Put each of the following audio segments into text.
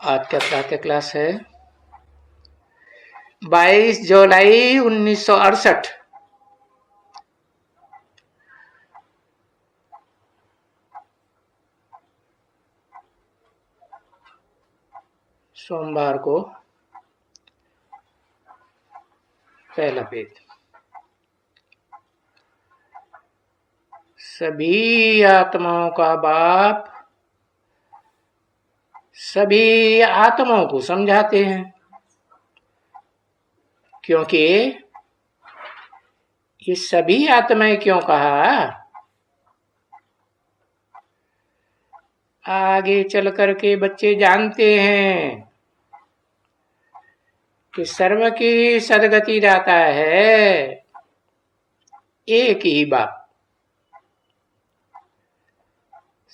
आज क्या क्लास है? 22 जुलाई 1968। सोमवार को पहला पेज। सभी आत्माओं का बाप सभी आत्माओं को समझाते हैं, क्योंकि ये सभी आत्माएं क्यों कहा, आगे चल करके बच्चे जानते हैं कि सर्व की सदगति दाता है एक ही बाप।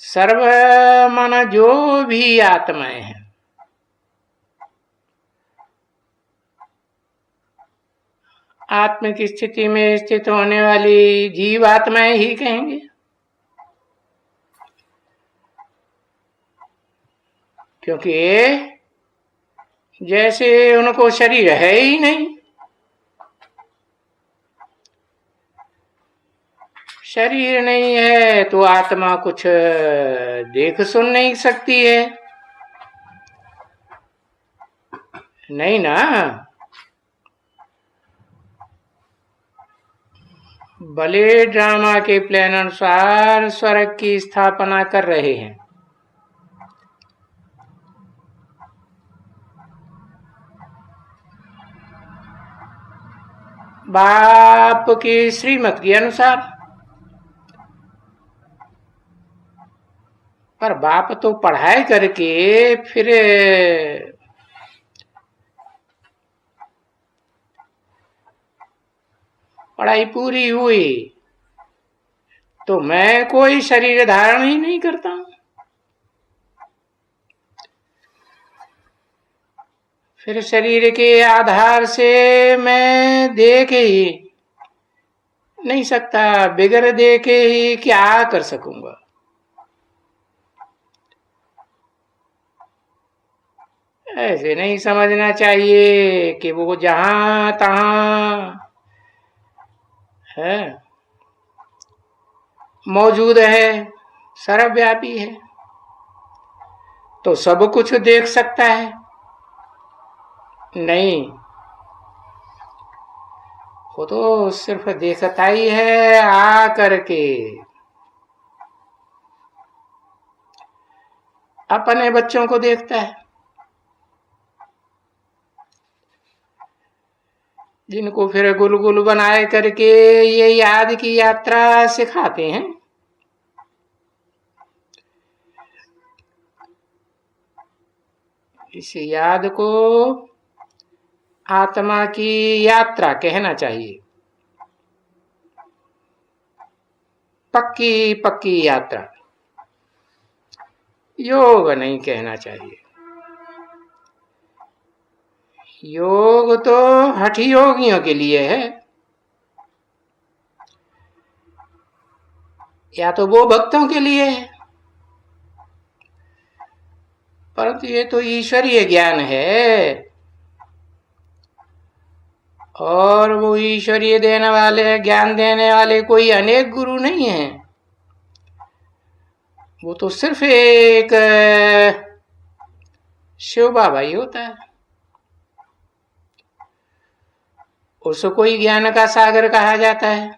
सर्व माना जो भी आत्माएं हैं, आत्म की स्थिति में स्थित होने वाली जीव आत्माएं ही कहेंगे, क्योंकि जैसे उनको शरीर है ही नहीं। शरीर नहीं है तो आत्मा कुछ देख सुन नहीं सकती है, नहीं ना। भले ड्रामा के प्लान अनुसार स्वर्ग की स्थापना कर रहे हैं, बाप की श्रीमत के अनुसार, पर बाप तो पढ़ाई करके फिर पढ़ाई पूरी हुई तो मैं कोई शरीर धारण ही नहीं करता हूं। फिर शरीर के आधार से मैं देख ही नहीं सकता, बिगर देखे ही क्या कर सकूंगा। ऐसे नहीं समझना चाहिए कि वो जहां तहां है, मौजूद है, सर्वव्यापी है तो सब कुछ देख सकता है। नहीं, वो तो सिर्फ देखता ही है आ करके, अपने बच्चों को देखता है, जिनको फिर गुलगुल बनाए करके ये याद की यात्रा सिखाते हैं। इस याद को आत्मा की यात्रा कहना चाहिए, पक्की पक्की यात्रा, योग नहीं कहना चाहिए। योग तो हठ योगियों के लिए है, या तो वो भक्तों के लिए है, परंतु ये तो ईश्वरीय ज्ञान है और वो ईश्वरीय देने वाले, ज्ञान देने वाले कोई अनेक गुरु नहीं है। वो तो सिर्फ एक शिव बाबा ही होता है, उसको ही ज्ञान का सागर कहा जाता है,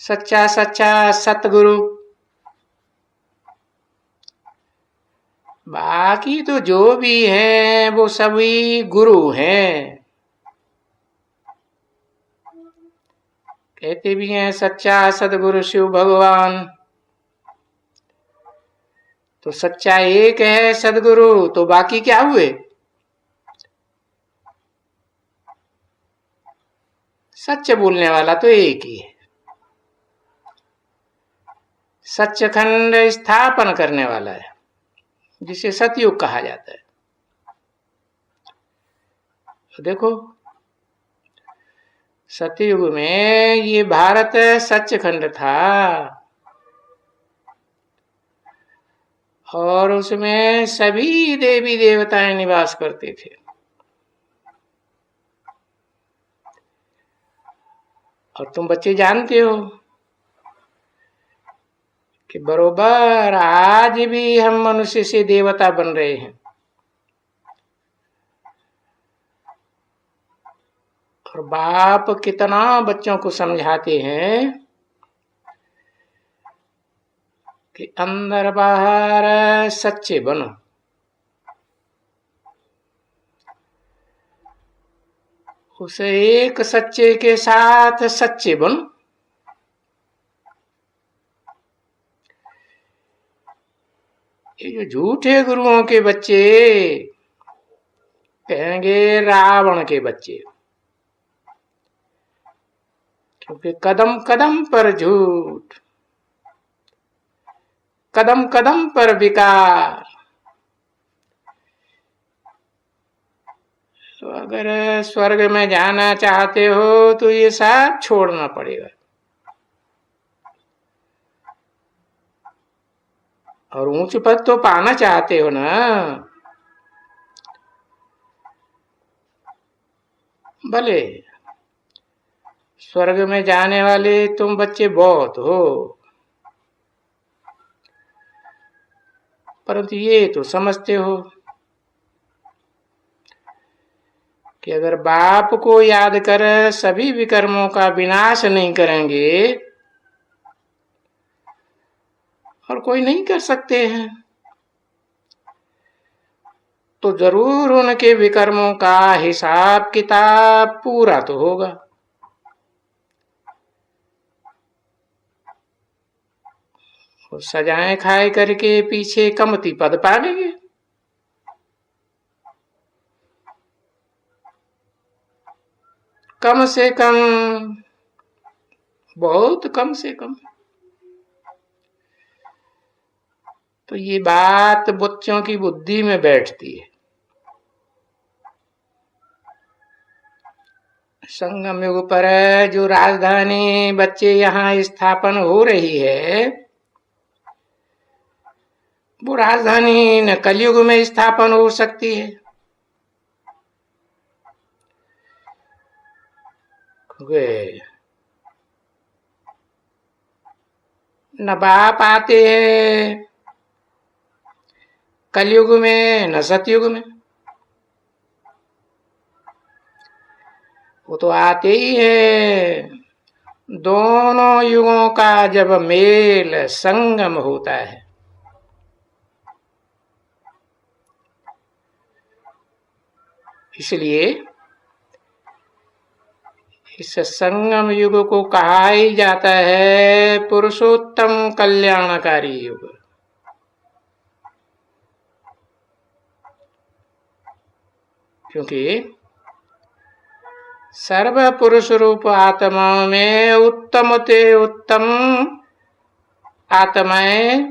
सच्चा सच्चा सतगुरु। बाकी तो जो भी हैं वो सभी गुरु हैं। कहते भी हैं सच्चा सतगुरु शिव भगवान, तो सच्चा एक है सदगुरु, तो बाकी क्या हुए? सच बोलने वाला तो एक ही है, सचखंड स्थापन करने वाला है, जिसे सतयुग कहा जाता है। तो देखो, सतयुग में ये भारत सचखंड था और उसमें सभी देवी देवताएं निवास करते थे। और तुम बच्चे जानते हो कि बरोबर आज भी हम मनुष्य से देवता बन रहे हैं। और बाप कितना बच्चों को समझाते हैं कि अंदर बाहर सच्चे बनो। उस एक सच्चे के साथ सच्चे बनो। ये जो झूठे गुरुओं के बच्चे कहेंगे रावण के बच्चे, क्योंकि कदम कदम पर झूठ, कदम कदम पर विकार। तो अगर स्वर्ग में जाना चाहते हो तो ये सब छोड़ना पड़ेगा। और ऊंच पद तो पाना चाहते हो ना, भले स्वर्ग में जाने वाले तुम बच्चे बहुत हो, परंतु ये तो समझते हो कि अगर बाप को याद कर सभी विकर्मों का विनाश नहीं करेंगे, और कोई नहीं कर सकते हैं, तो जरूर उनके विकर्मों का हिसाब किताब पूरा तो होगा। और सजाएं खाए करके पीछे कमती पद पालेंगे। कम से कम, बहुत कम से कम। तो ये बात बच्चों की बुद्धि में बैठती है। संगम युग पर जो राजधानी बच्चे यहाँ स्थापन हो रही है, वो राजधानी न कलयुग में स्थापन हो सकती है, क्योंकि न बाप आते हैं कलयुग में न सतयुग में। वो तो आते ही है दोनों युगों का जब मेल संगम होता है। इसलिए इस संगम युग को कहा ही जाता है पुरुषोत्तम कल्याणकारी युग। क्योंकि सर्व पुरुष रूप आत्माओं में उत्तम ते उत्तम आत्माएं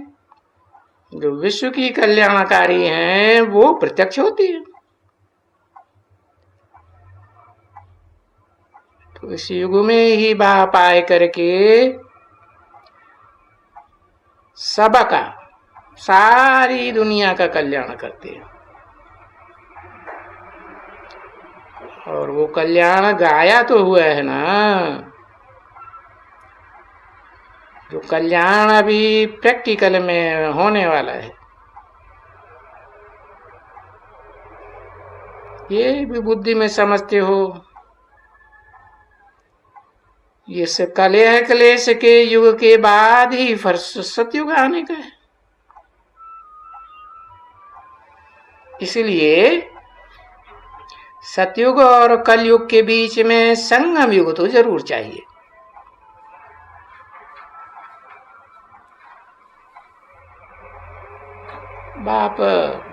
जो विश्व की कल्याणकारी हैं, वो प्रत्यक्ष होती है। तो इस युग में ही बाप आए करके सबका, सारी दुनिया का कल्याण करते हैं। और वो कल्याण गाया तो हुआ है ना, जो कल्याण अभी प्रैक्टिकल में होने वाला है, ये भी बुद्धि में समझते हो। ये कलह क्लेश के युग के बाद ही सतयुग आने का है। इसलिए सतयुग और कलयुग के बीच में संगम युग तो जरूर चाहिए। बाप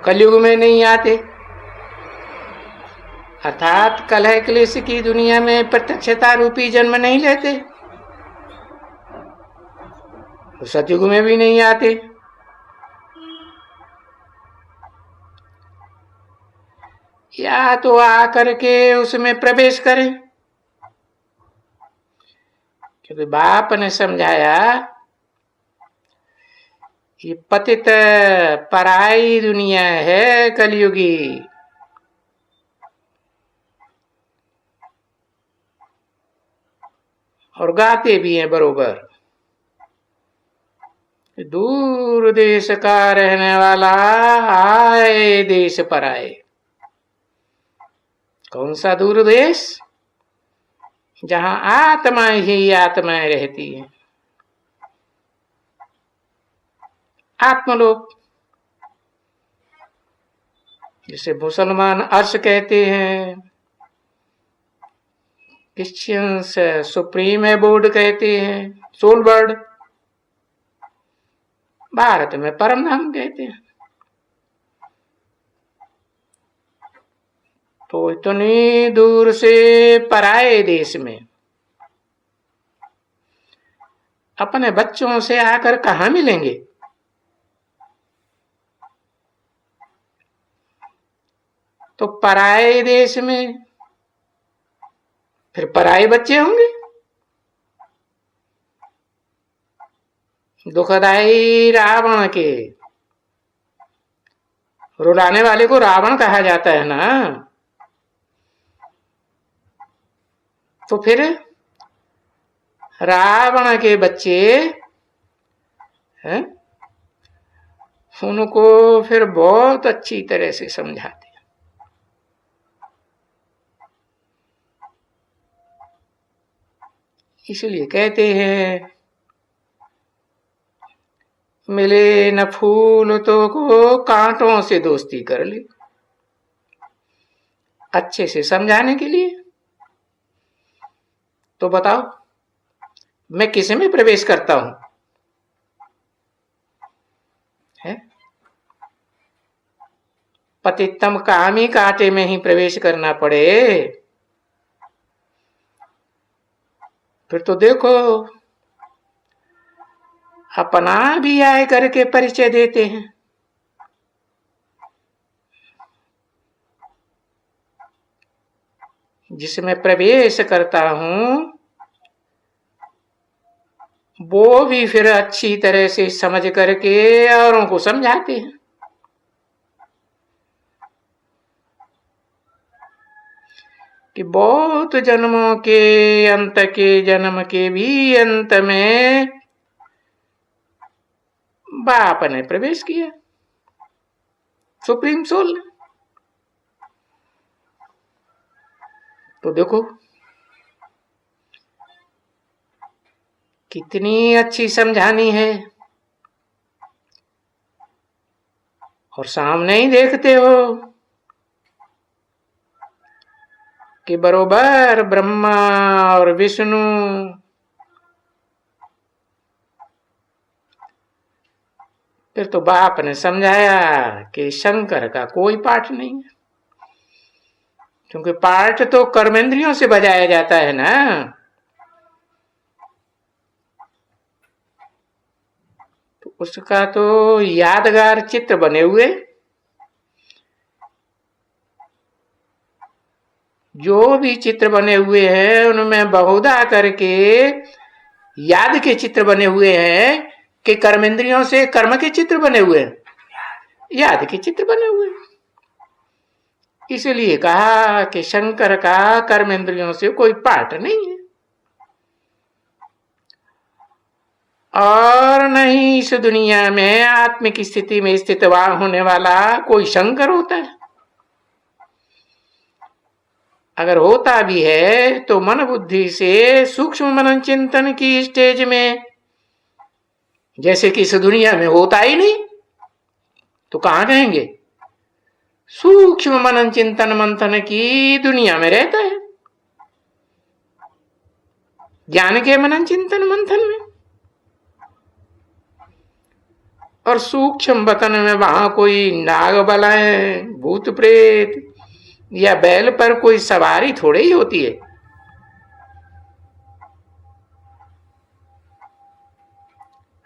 कलयुग में नहीं आते, अर्थात कलह क्लेश की दुनिया में प्रत्यक्षता रूपी जन्म नहीं लेते, तो सतयुग में भी नहीं आते। या तो आकर के उसमें प्रवेश करें, क्योंकि बाप ने समझाया ये पतित पराई दुनिया है कलयुगी। और गाते भी हैं बरोबर, दूर देश का रहने वाला आए देश पर आए। कौन सा दूर देश? जहां आत्माएं ही आत्माएं रहती हैं, आत्मलोक, जिसे मुसलमान अर्श कहते हैं, क्रिश्चियंस सुप्रीम एबोर्ड कहते हैं, सोल वर्ड, भारत में परम धाम कहते हैं। तो इतनी दूर से पराए देश में अपने बच्चों से आकर कहां मिलेंगे? तो पराए देश में फिर पराए बच्चे होंगे। दुखदाई रावण के, रुलाने वाले को रावण कहा जाता है ना, तो फिर रावण के बच्चे हैं, उनको फिर बहुत अच्छी तरह से समझाते हैं। इसलिए कहते हैं, मिले न फूल तो को कांटों से दोस्ती कर ली। अच्छे से समझाने के लिए। तो बताओ, मैं किस में प्रवेश करता हूं? है पतितम कामी कांटे में ही प्रवेश करना पड़े, फिर तो देखो अपना भी आए करके परिचय देते हैं। जिसमें प्रवेश करता हूं वो भी फिर अच्छी तरह से समझ करके औरों को समझाते हैं। कि बहुत जन्मों के अंत के जन्म के भी अंत में बाप ने प्रवेश किया, सुप्रीम सोल ने। तो देखो कितनी अच्छी समझानी है, और सामने ही देखते हो कि बरोबर ब्रह्मा और विष्णु फिर तो बाप ने समझाया कि शंकर का कोई पाठ नहीं है, क्योंकि पाठ तो कर्मेंद्रियों से बजाया जाता है ना। तो उसका तो यादगार चित्र बने हुए, जो भी चित्र बने हुए हैं उनमें बहुधा करके याद के चित्र बने हुए हैं कि कर्मेंद्रियों से कर्म के चित्र बने हुए हैं, याद के चित्र बने हुए हैं। इसलिए कहा कि शंकर का कर्मेंद्रियों से कोई पाठ नहीं है, और नहीं इस दुनिया में आत्मिक स्थिति में स्थित होने वाला कोई शंकर होता है। अगर होता भी है तो मन बुद्धि से सूक्ष्म मनन चिंतन की स्टेज में, जैसे कि इस दुनिया में होता ही नहीं, तो कहां कहेंगे? सूक्ष्म मनन चिंतन मंथन की दुनिया में रहता है, ज्ञान के मनन चिंतन मंथन में। और सूक्ष्म वतन में वहां कोई नाग बलाएं, भूत प्रेत या बैल पर कोई सवारी थोड़ी ही होती है।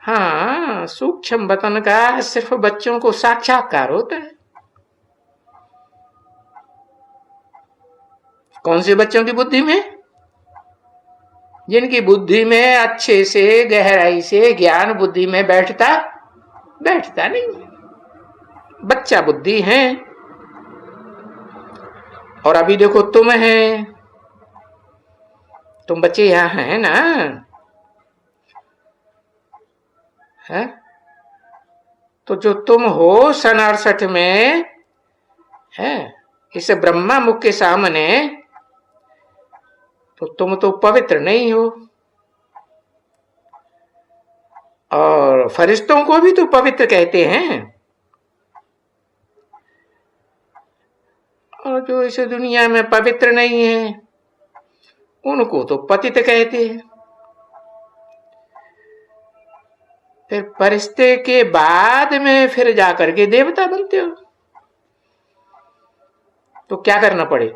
हाँ, सूक्ष्म वतन का सिर्फ बच्चों को साक्षात्कार होता है। कौन से बच्चों की बुद्धि में? जिनकी बुद्धि में अच्छे से गहराई से ज्ञान बुद्धि में बैठता बैठता नहीं, बच्चा बुद्धि है। और अभी देखो तुम है, तुम बच्चे यहां हैं ना, है? तो जो तुम हो सन 68 में है, इस ब्रह्मा मुख के सामने, तो तुम तो पवित्र नहीं हो। और फरिश्तों को भी तो पवित्र कहते हैं, और जो इस दुनिया में पवित्र नहीं है उनको तो पतित कहते हैं। फिर फरिश्ते के बाद में फिर जाकर के देवता बनते हो, तो क्या करना पड़े?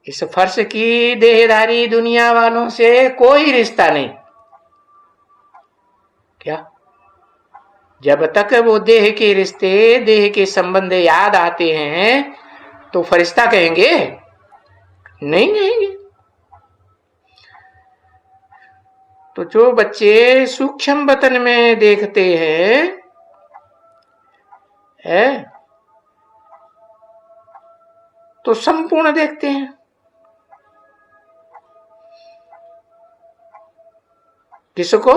इस फर्श की देहधारी दुनिया वालों से कोई रिश्ता नहीं। क्या? जब तक वो देह के रिश्ते, देह के संबंध याद आते हैं तो फरिश्ता कहेंगे? नहीं कहेंगे। तो जो बच्चे सूक्ष्म वतन में देखते हैं, तो संपूर्ण देखते हैं। किसको?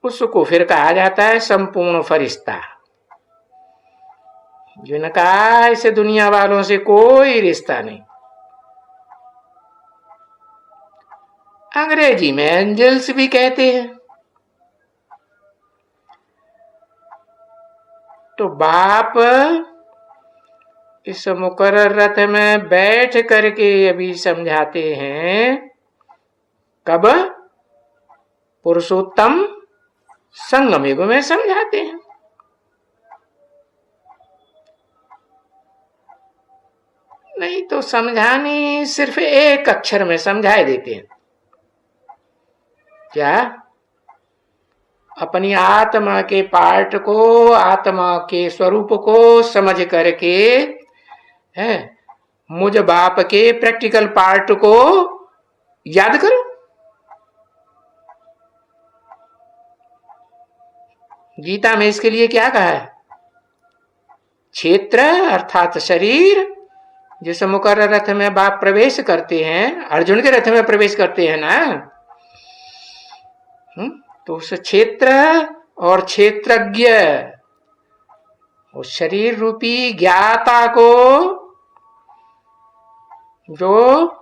उसको फिर कहा जाता है संपूर्ण फरिश्ता, जिनका इस दुनिया वालों से कोई रिश्ता नहीं। अंग्रेजी में एंजल्स भी कहते हैं। तो बाप इस मुकर्रर रथ में बैठ करके अभी समझाते हैं। कब? पुरुषोत्तम संगम युग में समझाते हैं। नहीं तो समझानी सिर्फ एक अक्षर में समझाए देते हैं। क्या? अपनी आत्मा के पार्ट को, आत्मा के स्वरूप को समझ करके है, मुझ बाप के प्रैक्टिकल पार्ट को याद करो। गीता में इसके लिए क्या कहा है? क्षेत्र अर्थात शरीर, जिस मुकर्रर रथ में बाप प्रवेश करते हैं, अर्जुन के रथ में प्रवेश करते हैं ना, तो उस क्षेत्र और क्षेत्रज्ञ, उस शरीर रूपी ज्ञाता को, जो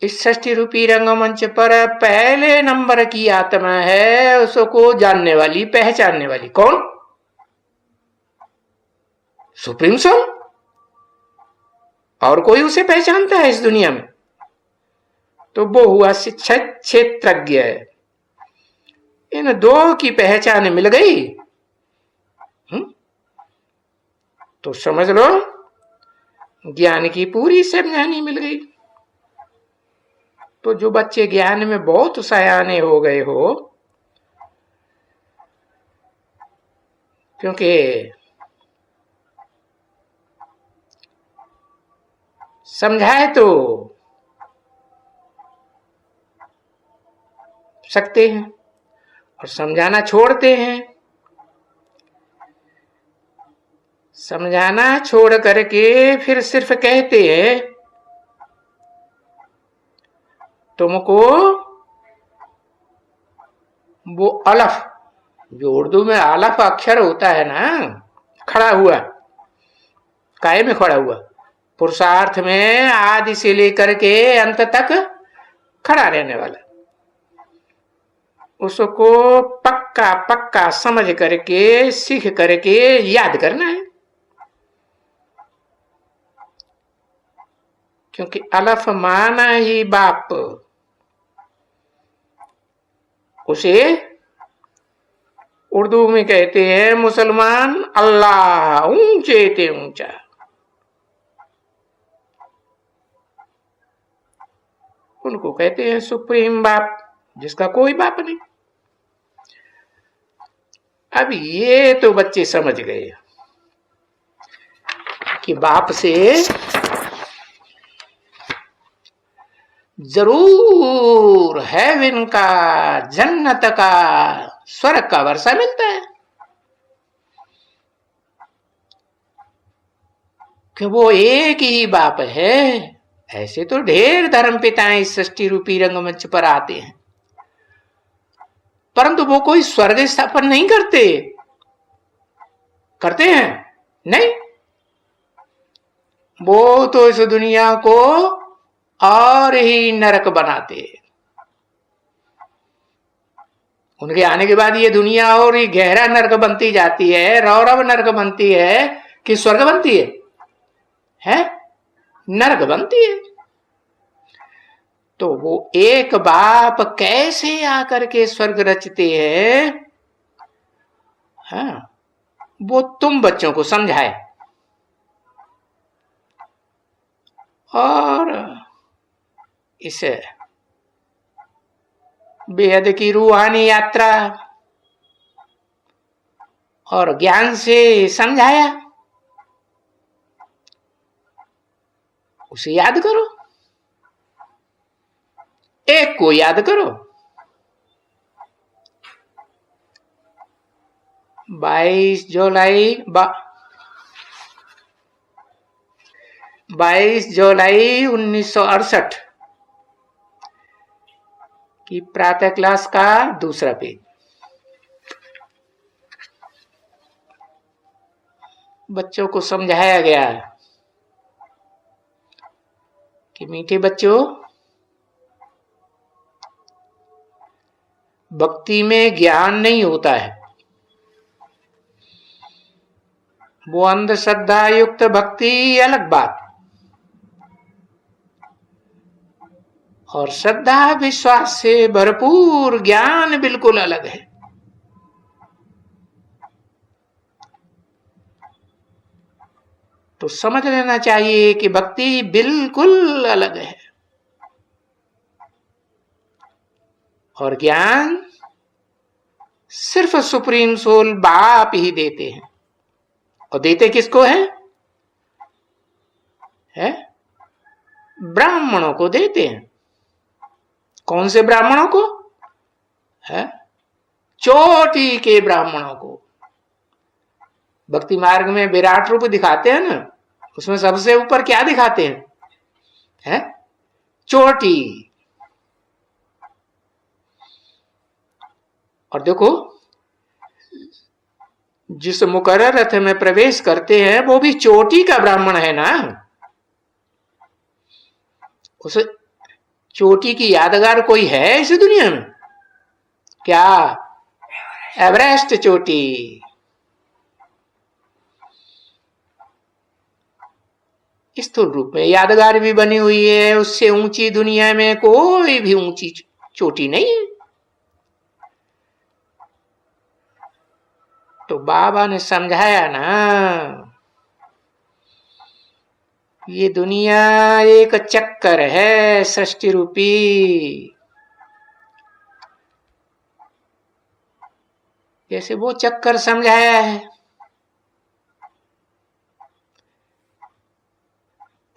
इस षष्ठी रूपी रंगमंच पर पहले नंबर की आत्मा है, उसको जानने वाली, पहचानने वाली कौन? Supreme soul. और कोई उसे पहचानता है इस दुनिया में? तो वो हुआ क्षेत्रज्ञ। इन दो की पहचान मिल गई तो समझ लो ज्ञान की पूरी समझानी मिल गई। तो जो बच्चे ज्ञान में बहुत सयाने हो गए हो, क्योंकि समझाए तो सकते हैं और समझाना छोड़ते हैं। समझाना छोड़ करके फिर सिर्फ कहते हैं तुमको वो अलफ, जो उर्दू में अलफ अक्षर होता है ना, खड़ा हुआ, काहे में खड़ा हुआ? पुरुषार्थ में आदि से लेकर के अंत तक खड़ा रहने वाला, उसको पक्का पक्का समझ करके, सीख करके याद करना है। क्योंकि अलफ माना ही बाप, उसे उर्दू में कहते हैं मुसलमान अल्लाह, ऊंचे ते ऊंचा। उनको कहते हैं सुप्रीम बाप, जिसका कोई बाप नहीं। अब ये तो बच्चे समझ गए कि बाप से जरूर हेवन का, जन्नत का स्वर्ग का वर्षा मिलता है कि वो एक ही बाप है। ऐसे तो ढेर धर्म पिताएं इस सृष्टि रूपी रंगमंच पर आते हैं, परंतु वो कोई स्वर्ग स्थापन नहीं करते। करते हैं? नहीं, वो तो इस दुनिया को और ही नरक बनाते। उनके आने के बाद ये दुनिया और ही गहरा नरक बनती जाती है, रौरव नरक बनती है कि स्वर्ग बनती है? नरक बनती है। तो वो एक बाप कैसे आकर के स्वर्ग रचते हैं, हाँ, वो तुम बच्चों को समझाए। और इस बेहद की रूहानी यात्रा और ज्ञान से समझाया, उसे याद करो, एक को याद करो। 22 जुलाई 1968 की प्रातः क्लास का दूसरा पेज। बच्चों को समझाया गया कि मीठे बच्चों, भक्ति में ज्ञान नहीं होता है। वो अंधश्रद्धा युक्त भक्ति अलग बात, और श्रद्धा विश्वास से भरपूर ज्ञान बिल्कुल अलग है। तो समझ लेना चाहिए कि भक्ति बिल्कुल अलग है और ज्ञान सिर्फ सुप्रीम सोल बाप ही देते हैं। और देते किसको है? ब्राह्मणों को देते हैं। कौन से ब्राह्मणों को? है चोटी के ब्राह्मणों को। भक्ति मार्ग में विराट रूप दिखाते हैं ना, उसमें सबसे ऊपर क्या दिखाते हैं? चोटी। और देखो, जिस मुकर्रर रथ में प्रवेश करते हैं वो भी चोटी का ब्राह्मण है ना। उस चोटी की यादगार कोई है इस दुनिया में? क्या? एवरेस्ट चोटी। स्थूल रूप में यादगार भी बनी हुई है, उससे ऊंची दुनिया में कोई भी ऊंची चोटी नहीं है। तो बाबा ने समझाया ना, ये दुनिया एक चक्कर है सृष्टि रूपी। जैसे वो चक्कर समझाया है,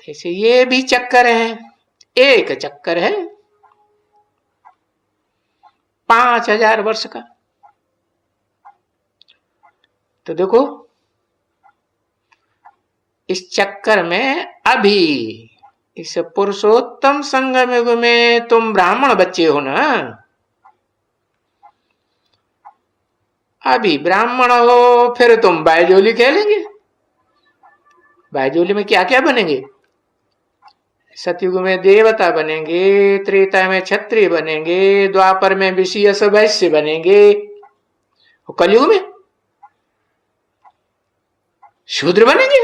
जैसे ये भी चक्कर है। एक चक्कर है 5000 वर्ष का। तो देखो, इस चक्कर में अभी इस पुरुषोत्तम संगम युग में तुम ब्राह्मण बच्चे हो ना। अभी ब्राह्मण हो, फिर तुम बायजोली खेलेंगे। बायजोली में क्या क्या बनेंगे? सतयुग में देवता बनेंगे, त्रेता में क्षत्रिय बनेंगे, द्वापर में विषयस वैश्य बनेंगे, और कलयुग में शूद्र बनेंगे।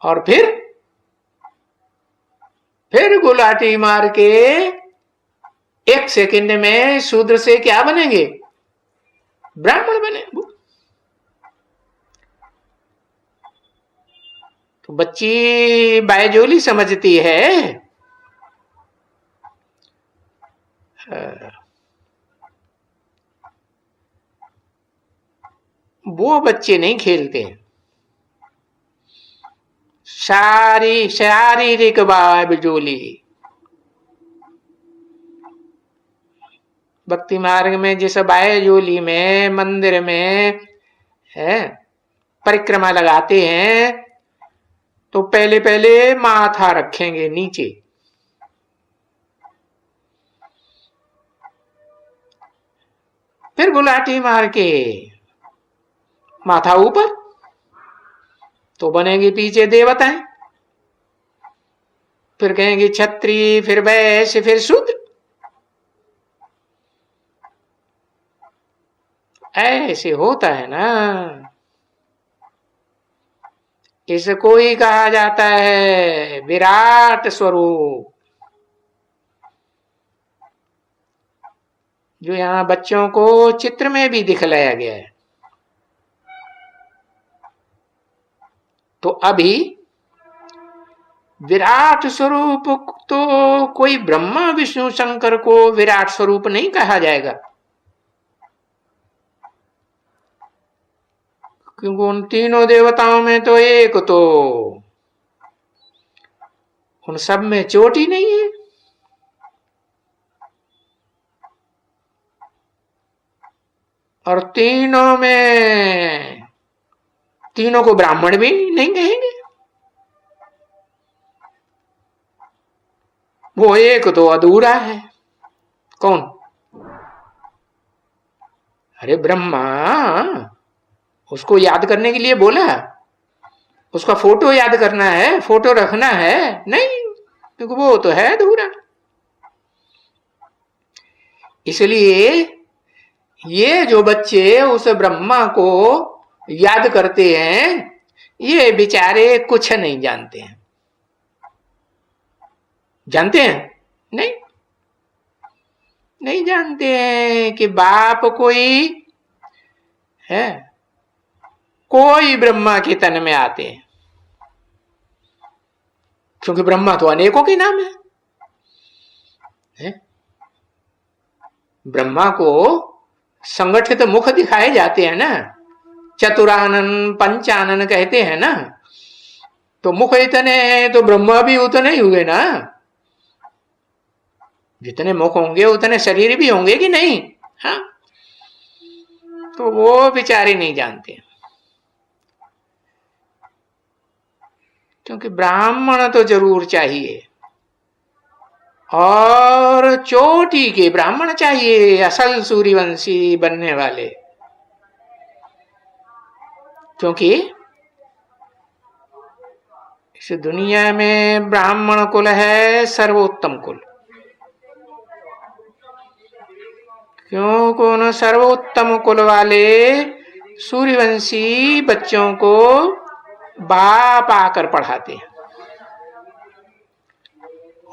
और फिर गुलाटी मार के 1 सेकंड में शूद्र से क्या बनेंगे? ब्राह्मण बने। तो बच्ची बायजोली समझती है, वो बच्चे नहीं खेलते। शारीरिक बायजोली, भक्ति मार्ग में जिस बायजोली में मंदिर में है परिक्रमा लगाते हैं तो पहले पहले माथा रखेंगे नीचे, फिर गुलाटी मार के माथा ऊपर, तो बनेंगे पीछे देवताएं, फिर कहेंगे क्षत्रिय, फिर वैश्य, फिर शूद्र। ऐसे होता है ना। इसको ही कहा जाता है विराट स्वरूप, जो यहां बच्चों को चित्र में भी दिखलाया गया है। तो अभी विराट स्वरूप तो कोई ब्रह्मा विष्णु शंकर को विराट स्वरूप नहीं कहा जाएगा, क्योंकि उन तीनों देवताओं में तो एक तो उन सब में चोटी नहीं है। और तीनों में तीनों को ब्राह्मण भी नहीं कहेंगे। वो एक तो अधूरा है। कौन? अरे ब्रह्मा, उसको याद करने के लिए बोला, उसका फोटो याद करना है, फोटो रखना है नहीं, क्योंकि वो तो है अधूरा। इसलिए ये जो बच्चे उस ब्रह्मा को याद करते हैं, ये बेचारे कुछ नहीं जानते हैं। जानते हैं? नहीं, नहीं जानते हैं कि बाप कोई है, कोई ब्रह्मा के तन में आते हैं, क्योंकि ब्रह्मा तो अनेकों के नाम है? ब्रह्मा को संगठित मुख दिखाए जाते हैं ना, चतुरानन पंचानन कहते हैं ना। तो मुख इतने हैं तो ब्रह्मा भी उतने ही हुए ना। जितने मुख होंगे उतने शरीर भी होंगे कि नहीं? हाँ, तो वो बेचारे नहीं जानते, क्योंकि ब्राह्मण तो जरूर चाहिए, और चोटी के ब्राह्मण चाहिए, असल सूर्यवंशी बनने वाले। क्योंकि इस दुनिया में ब्राह्मण कुल है सर्वोत्तम कुल। क्योंकि उन सर्वोत्तम कुल वाले सूर्यवंशी बच्चों को बाप आकर पढ़ाते हैं।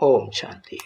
ओम शांति।